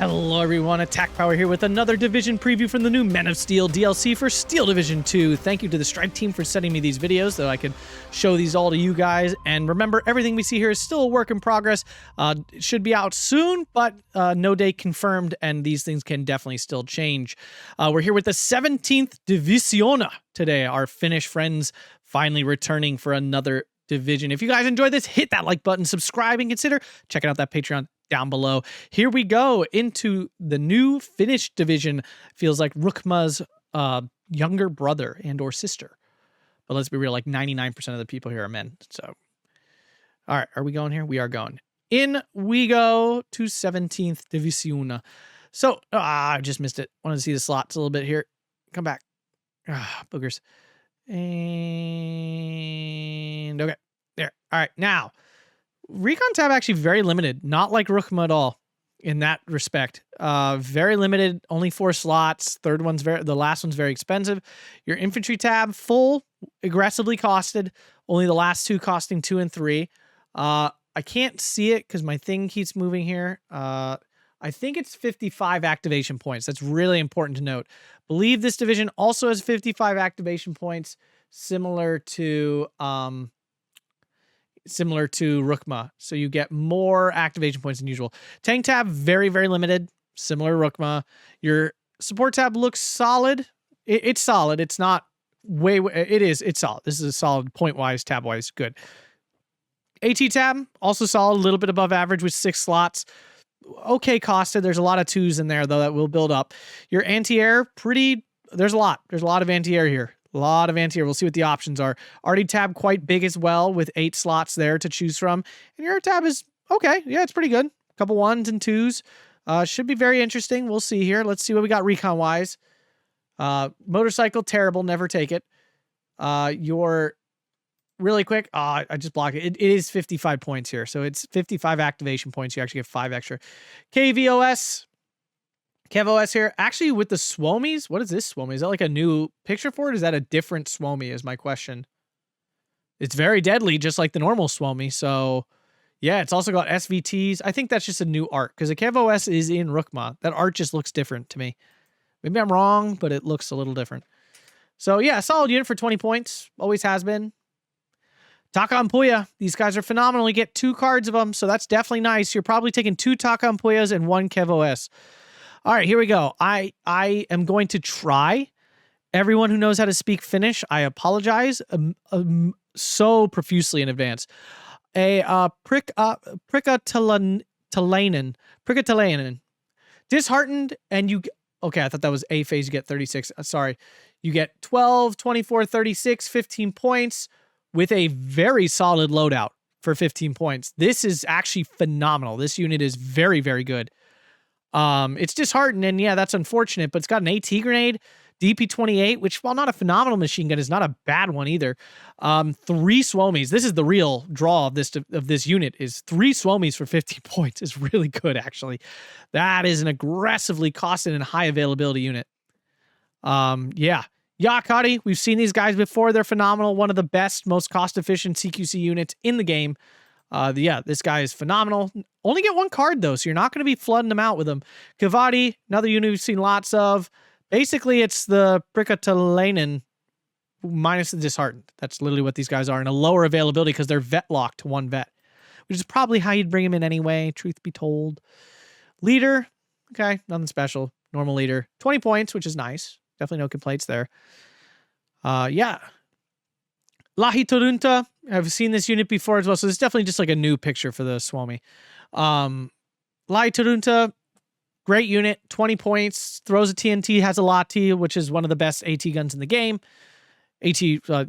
Hello everyone, Attack Power here with another Division preview from the new Men of Steel DLC for Steel Division 2. Thank you to the Stripe team for sending me these videos so I could show these all to you guys. And remember, everything we see here is still a work in progress. It should be out soon, but no date confirmed, and these things can definitely still change. We're here with the 17th DIVISIOONA today, our Finnish friends finally returning for another division. If you guys enjoyed this, hit that like button, subscribe, and consider checking out that Patreon down below. Here we go into the new Finnish division. Feels like Rukma's younger brother and or sister. But let's be real, like 99% of the people here are men. So, all right, are we going here? We are going. In we go to 17th DIVISIOONA. So, I just missed it. Wanted to see the slots a little bit here. Come back. Boogers. And okay, there. All right, now Recon tab actually very limited, not like Rukma at all in that respect. Very limited, only 4 slots. The last one's very expensive. Your infantry tab full, aggressively costed. Only the last 2 costing 2 and 3. I can't see it because my thing keeps moving here. I think it's 55 activation points. That's really important to note. Believe this division also has 55 activation points, similar to Rukma. So you get more activation points than usual. Tank tab, very, very limited, similar to Rukma. Your support tab looks solid. It's solid. It's not it's solid. This is a solid point-wise, tab-wise, good. AT tab, also solid, a little bit above average with 6 slots. Okay costed. There's a lot of 2s in there, though, that will build up. Your anti-air, there's a lot. There's a lot of anti-air here. A lot of anti-air. We'll see what the options are. RD tab quite big as well with 8 slots there to choose from. And your tab is okay. Yeah, it's pretty good. A couple 1s and 2s. Should be very interesting. We'll see here. Let's see what we got recon-wise. Motorcycle, terrible. Never take it. Your really quick. I just blocked it. It is 55 points here. So it's 55 activation points. You actually get 5 extra. KVOS here. Actually, with the Swomies, what is this Swomie? Is that like a new picture for it? Is that a different Swomie is my question. It's very deadly, just like the normal Swomie. So, yeah, it's also got SVTs. I think that's just a new art because the KVOS is in Rukma. That art just looks different to me. Maybe I'm wrong, but it looks a little different. So, yeah, solid unit for 20 points. Always has been. Taka and Puya. These guys are phenomenal. You get 2 cards of them, so that's definitely nice. You're probably taking 2 Taka and Puyas and 1 KVOS. All right, here we go. I am going to try. Everyone who knows how to speak Finnish, I apologize so profusely in advance. Prikatalainen. Disheartened, and you... Okay, I thought that was A phase. You get 36. Sorry. You get 12, 24, 36, 15 points with a very solid loadout for 15 points. This is actually phenomenal. This unit is very, very good. It's disheartened, and yeah, that's unfortunate, but it's got an AT grenade, DP-28, which, while not a phenomenal machine gun, is not a bad one either. 3 Swomies. This is the real draw of this unit, is 3 Swomies for 50 points is really good, actually. That is an aggressively costed and high availability unit. Yeah. Yakari, we've seen these guys before. They're phenomenal. One of the best, most cost-efficient CQC units in the game. Yeah, this guy is phenomenal. Only get 1 card, though, so you're not going to be flooding them out with them. Kavadi, another unit we've seen lots of. Basically, it's the Prikatalainen minus the Disheartened. That's literally what these guys are, and a lower availability because they're vet locked to 1 vet, which is probably how you'd bring them in anyway, truth be told. Leader, okay, nothing special. Normal leader. 20 points, which is nice. Definitely no complaints there. Yeah. Lahi Torunta, I've seen this unit before as well, so it's definitely just like a new picture for the Swomie. Lahi Torunta, great unit, 20 points, throws a TNT, has a Lati, which is one of the best AT guns in the game. AT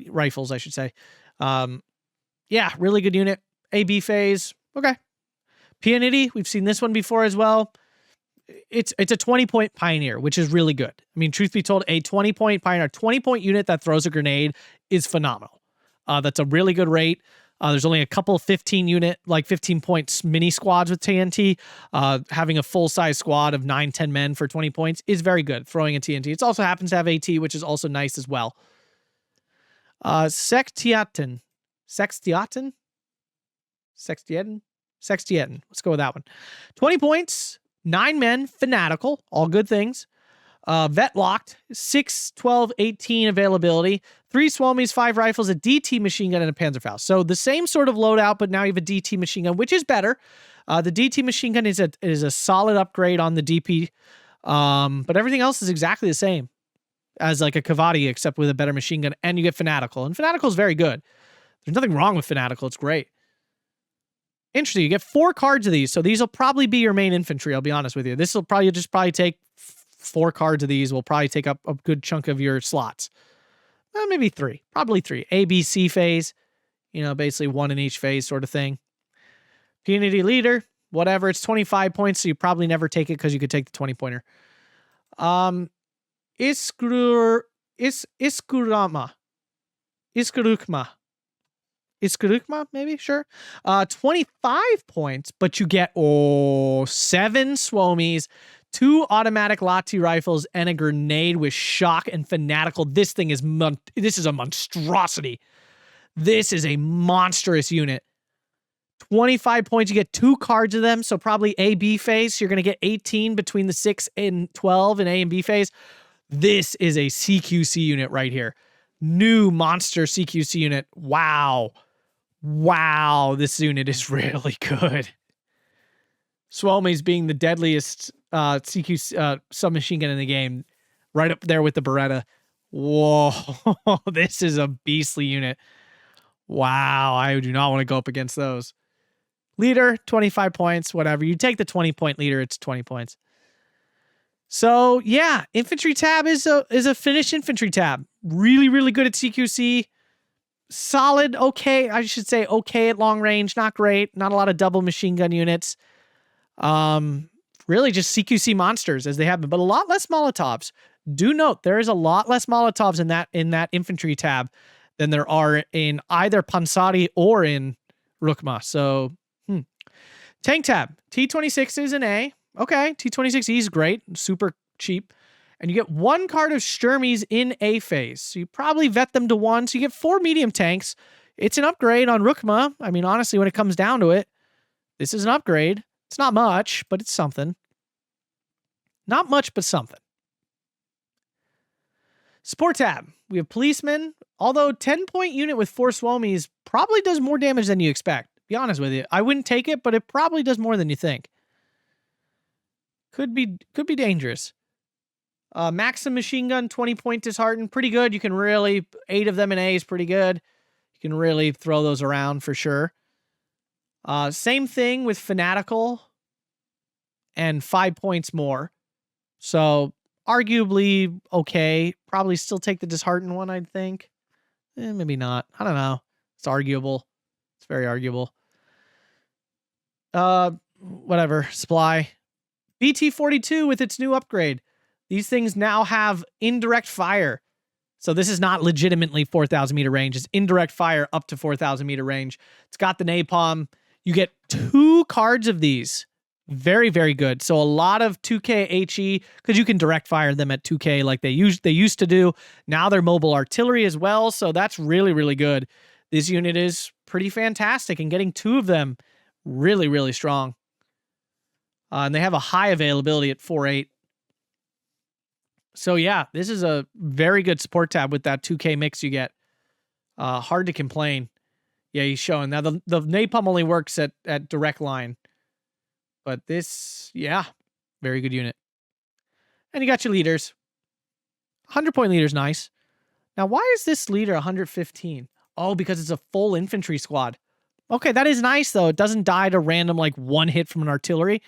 rifles, I should say. Yeah, really good unit. AB phase, okay. Pianity, we've seen this one before as well. It's a 20-point Pioneer, which is really good. I mean, truth be told, a 20-point Pioneer, 20-point unit that throws a grenade is phenomenal. That's a really good rate. There's only a couple 15 points mini squads with TNT. Having a full-size squad of 9-10 men for 20 points is very good, throwing a TNT. It also happens to have AT, which is also nice as well. Sextiaten. Let's go with that one. 20 points. 9 men, fanatical, all good things. Vet locked, 6, 12, 18 availability, 3 Swarmies, 5 rifles, a DT machine gun, and a Panzerfaust. So the same sort of loadout, but now you have a DT machine gun, which is better. The DT machine gun is a solid upgrade on the DP, but everything else is exactly the same as like a Cavati, except with a better machine gun, and you get fanatical. And fanatical is very good. There's nothing wrong with fanatical. It's great. Interesting. You get 4 cards of these, so these will probably be your main infantry. I'll be honest with you. This will probably take 4 cards of these. Will probably take up a good chunk of your slots. Maybe 3. Probably 3. A, B, C phase. Basically 1 in each phase sort of thing. Unity leader, whatever. It's 25 points, so you probably never take it because you could take the 20-pointer. Iskurukma, maybe, sure. 25 points, but you get 7 Swarmies, 2 automatic Lati rifles, and a grenade with shock and fanatical. This thing is this is a monstrosity. This is a monstrous unit. 25 points, you get 2 cards of them, so probably A, B phase. So you're going to get 18 between the 6 and 12 in A and B phase. This is a CQC unit right here. New monster CQC unit. Wow. Wow, this unit is really good. Swarmies being the deadliest CQ submachine gun in the game, right up there with the Beretta. Whoa, this is a beastly unit. Wow, I do not want to go up against those. Leader, 25 points, whatever. You take the 20-point leader, it's 20 points. So, yeah, infantry tab is a Finnish infantry tab. Really, really good at CQC. Solid, okay, I should say okay at long range. Not great. Not a lot of double machine gun units. Really just CQC monsters as they have been, but a lot less Molotovs. Do note there is a lot less Molotovs in that infantry tab than there are in either Pansari or in Rukma. So, tank tab. T26 is an A. Okay, T26E is great. Super cheap. And you get 1 card of Sturmies in A phase. So you probably vet them to 1. So you get 4 medium tanks. It's an upgrade on Rukma. I mean, honestly, when it comes down to it, this is an upgrade. It's not much, but it's something. Not much, but something. Support tab. We have policemen. Although 10-point unit with 4 Swarmies probably does more damage than you expect. Be honest with you. I wouldn't take it, but it probably does more than you think. Could be dangerous. Maxim machine gun, 20-point disheartened. Pretty good. You can really, 8 of them in A is pretty good. You can really throw those around for sure. Same thing with fanatical and 5 points more. So arguably okay. Probably still take the disheartened one, I'd think. Maybe not. I don't know. It's arguable. It's very arguable. Whatever. Supply. BT-42 with its new upgrade. These things now have indirect fire. So this is not legitimately 4,000 meter range. It's indirect fire up to 4,000 meter range. It's got the napalm. You get 2 cards of these. Very, very good. So a lot of 2K HE, because you can direct fire them at 2K like they used to do. Now they're mobile artillery as well. So that's really, really good. This unit is pretty fantastic, and getting 2 of them, really, really strong. And they have a high availability at 4.8. So yeah, this is a very good support tab with that 2K mix you get. Hard to complain. Yeah, he's showing. Now, the napalm only works at direct line. But this, yeah, very good unit. And you got your leaders. 100-point leader's nice. Now, why is this leader 115? Oh, because it's a full infantry squad. Okay, that is nice, though. It doesn't die to random, like, 1 hit from an artillery.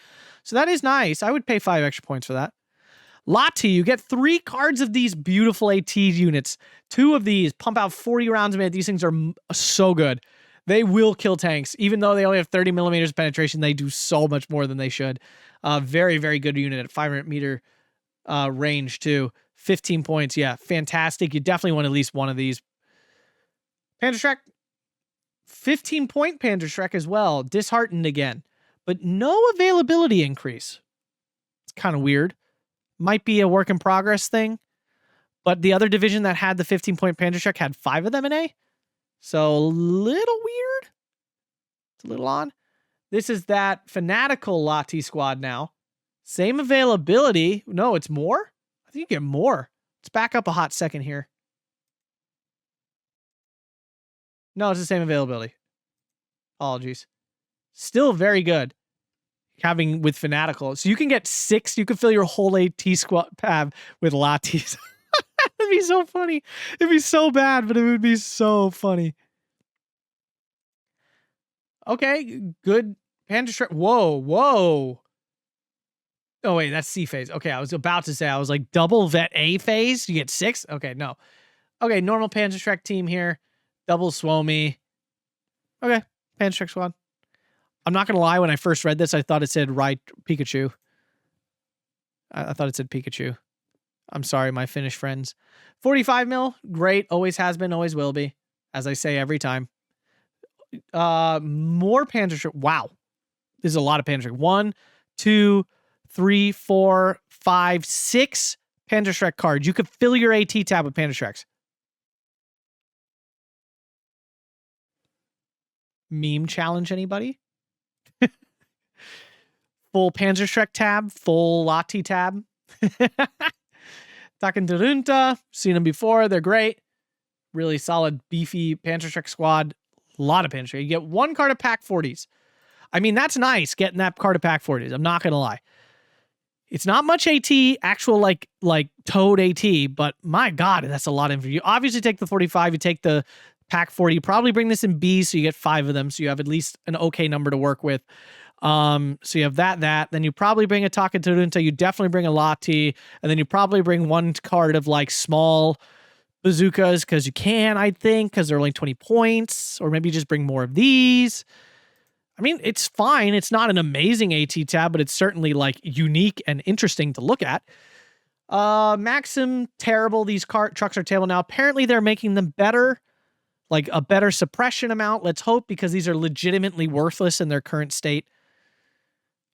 So that is nice. I would pay 5 extra points for that. Lati, you get 3 cards of these beautiful AT units. 2 of these pump out 40 rounds a minute. These things are so good. They will kill tanks. Even though they only have 30 millimeters of penetration, they do so much more than they should. Very, very good unit at 500 meter range, too. 15 points. Yeah, fantastic. You definitely want at least 1 of these. Panzerschreck, 15-point Panzerschreck as well. Disheartened again. But no availability increase. It's kind of weird. Might be a work in progress thing. But the other division that had the 15-point Panzerschreck had 5 of them in A. So a little weird. It's a little odd. This is that fanatical Lati squad now. Same availability. No, it's more? I think you get more. Let's back up a hot second here. No, it's the same availability. Apologies. Still very good. Having with Fanatical. So you can get 6. You can fill your whole AT squad tab with lattes. It'd be so funny. It'd be so bad, but it would be so funny. Okay, good. Panda Shrek. Whoa, whoa. Oh, wait, that's C phase. Okay, I was about to say, I was like, double vet A phase? You get 6? Okay, no. Okay, normal Panda Shrek team here. Double Swomy. Okay, Panda Shrek squad. I'm not going to lie, when I first read this, I thought it said right Pikachu. I thought it said Pikachu. I'm sorry, my Finnish friends. 45 mil, great. Always has been, always will be. As I say every time. More Panda Shrek. Wow. This is a lot of Panda Shrek. 1, 2, 3, 4, 5, 6 Panda Shrek cards. You could fill your AT tab with Panda Shreks. Meme challenge, anybody? Full Panzer Shrek tab, full Lati tab. Takendarunta, seen them before. They're great. Really solid, beefy Panzer Shrek squad. A lot of Panzer Shrek. You get 1 card of pack 40s. I mean, that's nice getting that card of pack 40s. I'm not going to lie. It's not much AT, actual like Toad AT, but my God, that's a lot of info. You obviously take the 45, you take the pack 40, you probably bring this in B, so you get 5 of them, so you have at least an okay number to work with. So you have that. Then you probably bring a Takendarunta, you definitely bring a Lati, and then you probably bring 1 card of like small bazookas, because you can, I think, because they're only 20 points, or maybe you just bring more of these. I mean, it's fine. It's not an amazing AT tab, but it's certainly like unique and interesting to look at. Maxim, terrible. These trucks are terrible now. Apparently they're making them better, like a better suppression amount. Let's hope, because these are legitimately worthless in their current state.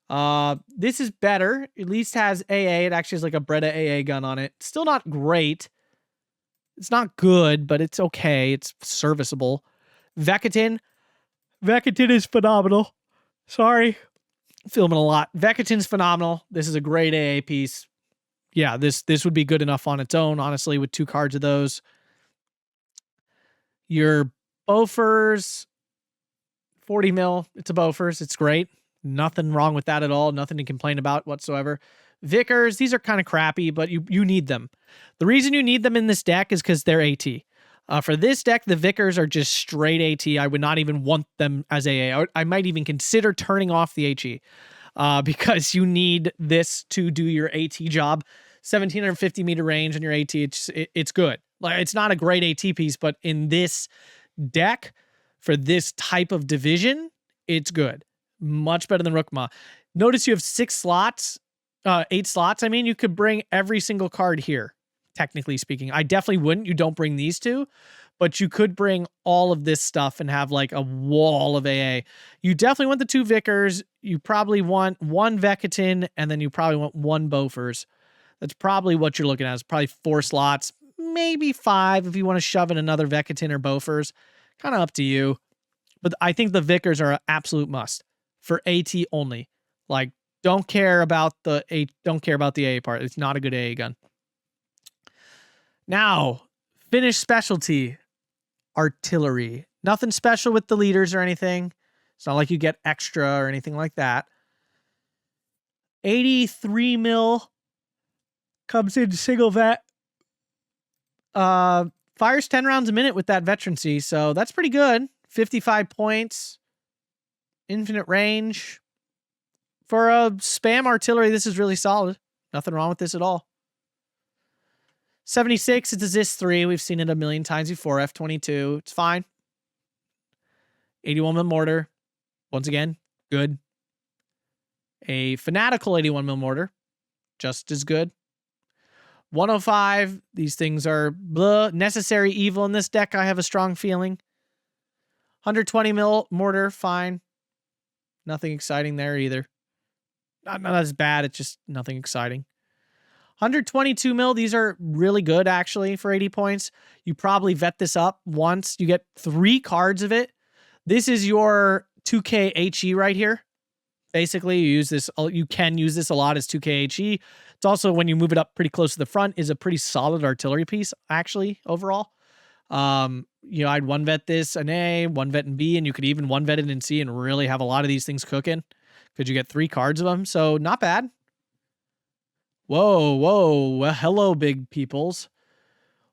This is better. At least has AA. It actually has like a Breda AA gun on it. Still not great. It's not good, but it's okay. It's serviceable. Vekatin. Vekatin is phenomenal. Sorry. Filming a lot. Vekatin's phenomenal. This is a great AA piece. Yeah, this would be good enough on its own, honestly, with 2 cards of those. Your Bofors, 40 mil. It's a Bofors. It's great. Nothing wrong with that at all. Nothing to complain about whatsoever. Vickers, these are kind of crappy, but you need them. The reason you need them in this deck is because they're AT. For this deck, the Vickers are just straight AT. I would not even want them as AA. I might even consider turning off the HE because you need this to do your AT job. 1750 meter range on your AT, it's good. Like, it's not a great AT piece, but in this deck, for this type of division, it's good. Much better than Rookma. Notice you have 6 slots, 8 slots. I mean, you could bring every single card here. Technically speaking, I definitely wouldn't. You don't bring these 2, but you could bring all of this stuff and have like a wall of AA. You definitely want the 2 Vickers. You probably want 1 Vekatin, and then you probably want 1 Bofors. That's probably what you're looking at. It's probably 4 slots, maybe 5 if you want to shove in another Vekatin or Bofors. Kind of up to you. But I think the Vickers are an absolute must for AT only. Like, don't care about the AA part. It's not a good AA gun. Now, Finnish specialty, artillery. Nothing special with the leaders or anything. It's not like you get extra or anything like that. 83 mil comes in single vet. Fires 10 rounds a minute with that veterancy, so that's pretty good. 55 points. Infinite range. For a spam artillery, this is really solid. Nothing wrong with this at all. 76, it's a Zis 3. We've seen it a million times before. F22, it's fine. 81 mil mortar. Once again, good. A fanatical 81 mil mortar. Just as good. 105, these things are blah. Necessary evil in this deck, I have a strong feeling. 120 mil mortar, fine. Nothing exciting there either. Not as bad, it's just nothing exciting. 122 mil, these are really good actually for 80 points. You probably vet this up once. You get 3 cards of it. This is your 2K HE right here. Basically, you can use this a lot as 2K HE. It's also, when you move it up pretty close to the front, is a pretty solid artillery piece, actually, overall. I'd one vet this in A, one vet in B, and you could even one vet it in C and really have a lot of these things cooking. Could you get 3 cards of them? So not bad. Whoa. Well, hello, big peoples.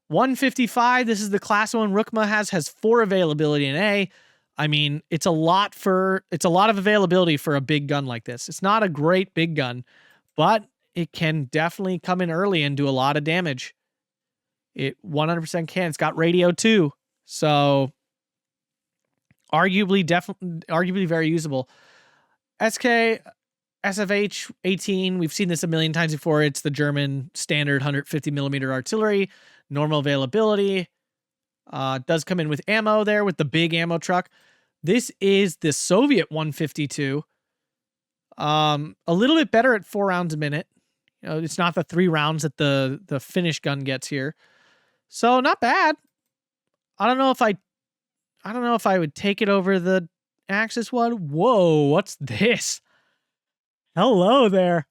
155. This is the class 1 Rookma has 4 availability in A. I mean, it's a lot of availability for a big gun like this. It's not a great big gun, but it can definitely come in early and do a lot of damage. It 100% can. It's got radio too. So arguably very usable. SK SFH 18. We've seen this a million times before. It's the German standard 150 millimeter artillery, normal availability. Does come in with ammo there with the big ammo truck. This is the Soviet 152. A little bit better at 4 rounds a minute. It's not the 3 rounds that the Finnish gun gets here. So not bad. I don't know if I would take it over the Axis one. Whoa, what's this? Hello there.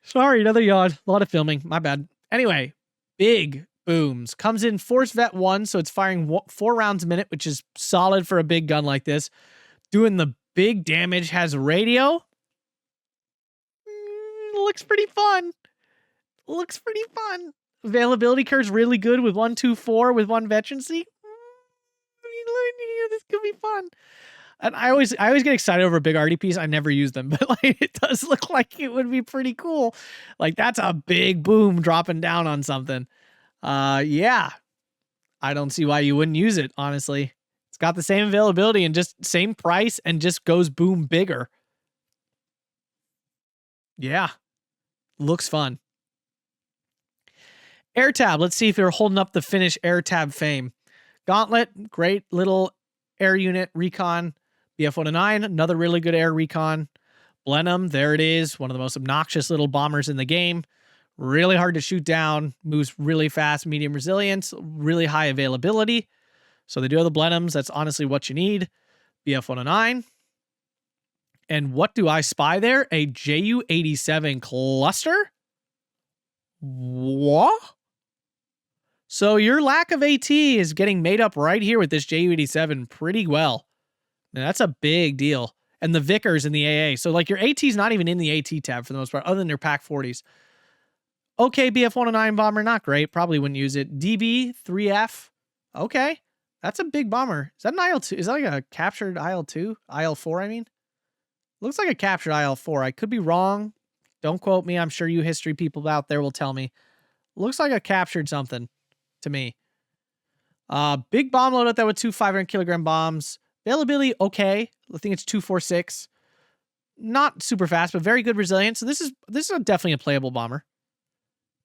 Sorry, another yawn. A lot of filming. My bad. Anyway, big booms. Comes in Force Vet 1, so it's firing 4 rounds a minute, which is solid for a big gun like this. Doing the big damage, has radio. Looks pretty fun. Availability curve's really good with 124 with 1 veterancy. This could be fun. And I always get excited over a big arty piece. I never use them, but like it does look like it would be pretty cool. Like that's a big boom dropping down on something. Yeah. I don't see why you wouldn't use it, honestly. It's got the same availability and just same price and just goes boom bigger. Yeah. Looks fun. Air tab. Let's see if you're holding up the Finnish air tab fame. Gauntlet, great little air unit. Recon, BF-109, another really good air recon. Blenheim, there it is. One of the most obnoxious little bombers in the game. Really hard to shoot down. Moves really fast, medium resilience, really high availability. So they do have the Blenheims. That's honestly what you need. BF-109. And what do I spy there? A Ju-87 cluster? What? So your lack of AT is getting made up right here with this Ju-87 pretty well. And that's a big deal. And the Vickers in the AA. So like your AT's not even in the AT tab for the most part, other than your Pack 40s. Okay, BF-109 bomber, not great. Probably wouldn't use it. DB, 3F. Okay. That's a big bomber. Is that an IL-2? Is that like a captured IL-2? IL-4, I mean? Looks like a captured IL-4. I could be wrong. Don't quote me. I'm sure you history people out there will tell me. Looks like a captured something to me. Big bomb loadout there with 2 500 kilogram bombs. Availability, okay. I think it's 246. Not super fast, but very good resilience. So this is definitely a playable bomber.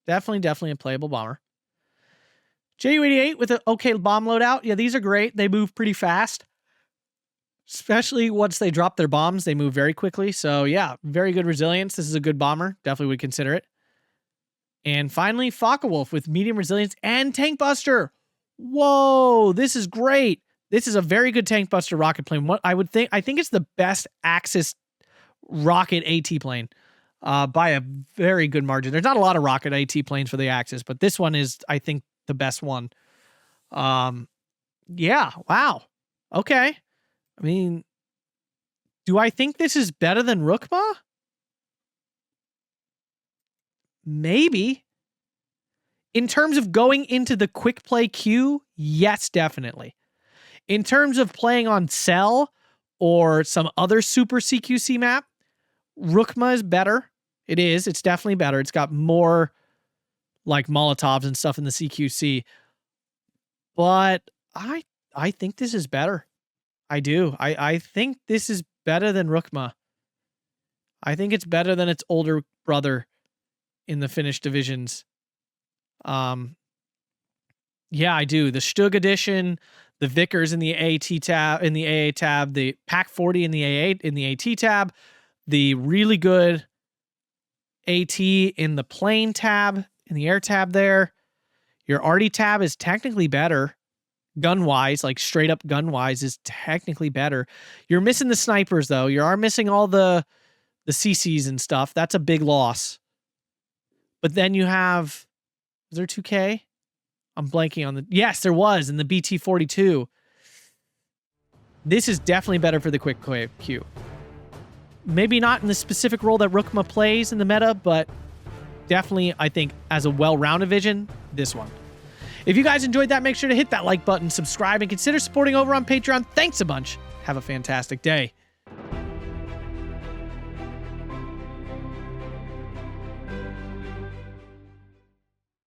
Definitely a playable bomber. Ju-88 with an okay bomb loadout. Yeah, these are great. They move pretty fast. Especially once they drop their bombs, they move very quickly. So yeah, very good resilience. This is a good bomber. Definitely would consider it. And finally, Focke-Wulf with medium resilience and tank buster. Whoa, this is great. This is a very good tank buster rocket plane. I think it's the best Axis rocket AT plane by a very good margin. There's not a lot of rocket AT planes for the Axis, but this one is, I think, the best one. Yeah, wow. Okay. I mean, do I think this is better than Rookma? Maybe. In terms of going into the quick play queue, yes, definitely. In terms of playing on Cell or some other super CQC map, Rookma is better. It is. It's definitely better. It's got more like Molotovs and stuff in the CQC. But I think this is better. I do. I think this is better than Rookma. I think it's better than its older brother in the Finnish divisions. Yeah, I do. The Stug edition, the Vickers in the AT tab, in the AA tab, the Pack 40 in the AA in the AT tab, the really good AT in the plane tab, in the air tab there. Your arty tab is technically better. Gun-wise, like straight up gun-wise is technically better. You're missing the snipers, though. You are missing all the the CCs and stuff. That's a big loss. But then you have, was there 2K? I'm blanking on the, yes, there was in the BT-42. This is definitely better for the quick queue. Maybe not in the specific role that Rookma plays in the meta, but definitely, I think, as a well-rounded vision, this one. If you guys enjoyed that, make sure to hit that like button, subscribe, and consider supporting over on Patreon. Thanks a bunch. Have a fantastic day.